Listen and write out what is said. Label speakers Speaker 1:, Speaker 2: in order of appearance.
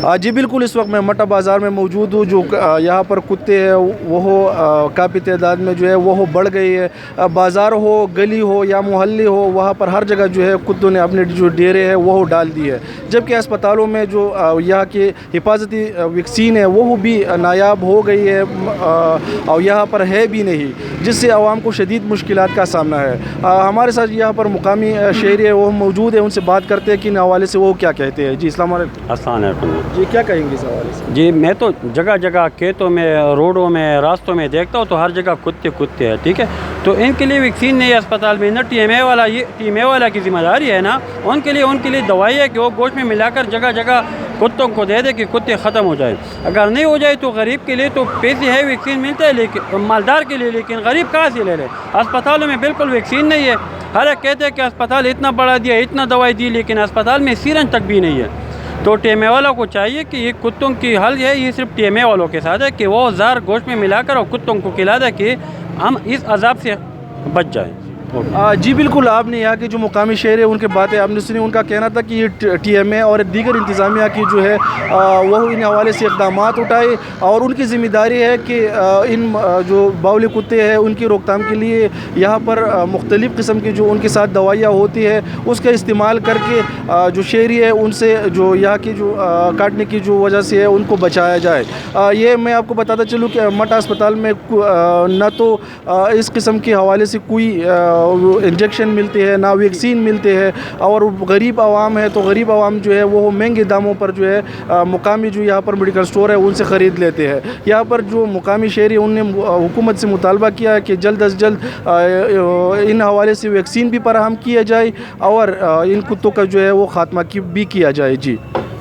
Speaker 1: جی بالکل، اس وقت میں مٹا بازار میں موجود ہوں. جو یہاں پر کتے ہیں وہ کافی تعداد میں جو ہے وہ بڑھ گئی ہے. بازار ہو، گلی ہو یا محلے ہو، وہاں پر ہر جگہ جو ہے کتوں نے اپنے جو ڈیرے ہیں وہ ڈال دی ہے. جبکہ اسپتالوں میں جو یہاں کی حفاظتی ویکسین ہے وہ بھی نایاب ہو گئی ہے اور یہاں پر ہے بھی نہیں، جس سے عوام کو شدید مشکلات کا سامنا ہے. ہمارے ساتھ یہاں پر مقامی شہری ہے وہ موجود ہیں، ان سے بات کرتے ہیں کہ ان حوالے سے وہ کیا کہتے ہیں. جی السلام علیکم.
Speaker 2: السلام علیکم.
Speaker 1: جی کیا کہیں گے اس حوالے سے؟
Speaker 2: جی میں تو جگہ جگہ کھیتوں میں، روڈوں میں، راستوں میں دیکھتا ہوں تو ہر جگہ کتے ہیں. ٹھیک ہے، تو ان کے لیے ویکسین نہیں ہے اسپتال میں، نہ ٹی ایم اے والا، یہ ٹی ایم اے والا کی ذمہ داری ہے نا ان کے لیے دوائی ہے کہ وہ گوشت میں ملا کر جگہ جگہ کتوں کو دے دے کہ کتے ختم ہو جائے. اگر نہیں ہو جائے تو غریب کے لیے تو پیسے ہے، ویکسین ملتا ہے لیکن مالدار کے لیے، لیکن غریب کہاں سے لے لے؟ اسپتالوں میں بالکل ویکسین نہیں ہے. ہر ایک کہتے ہیں کہ اسپتال اتنا بڑھا دیا، اتنا دوائی دی، لیکن اسپتال میں سیرنج تک بھی نہیں ہے. تو ٹی ایم اے والوں کو چاہیے کہ یہ کتوں کی حل ہے، یہ صرف ٹی ایم اے والوں کے ساتھ ہے کہ وہ زہر گوشت میں ملا کر اور کتوں کو کھلا دے کہ ہم اس عذاب سے بچ جائیں.
Speaker 1: جی بالکل، آپ نے یہاں کے جو مقامی شہر ہیں ان کے باتیں آپ نے سنی. ان کا کہنا تھا کہ یہ ٹی ایم اے اور دیگر انتظامیہ کی جو ہے وہ ان حوالے سے اقدامات اٹھائے اور ان کی ذمہ داری ہے کہ ان جو باولی کتے ہیں ان کی روک تھام کے لیے یہاں پر مختلف قسم کی جو ان کے ساتھ دوائیاں ہوتی ہے اس کا استعمال کر کے جو شہری ہے ان سے جو یہاں کی جو کاٹنے کی جو وجہ سے ہے ان کو بچایا جائے. یہ میں آپ کو بتاتا چلوں کہ مٹا اسپتال میں نہ تو اس قسم کے حوالے سے کوئی انجیکشن ملتے ہیں، نہ ویکسین ملتے ہیں، اور غریب عوام ہے تو غریب عوام جو ہے وہ مہنگے داموں پر جو ہے مقامی جو یہاں پر میڈیکل سٹور ہے ان سے خرید لیتے ہیں. یہاں پر جو مقامی شہری ان نے حکومت سے مطالبہ کیا ہے کہ جلد از جلد ان حوالے سے ویکسین بھی فراہم کیا جائے اور ان کتوں کا جو ہے وہ خاتمہ بھی کیا جائے. جی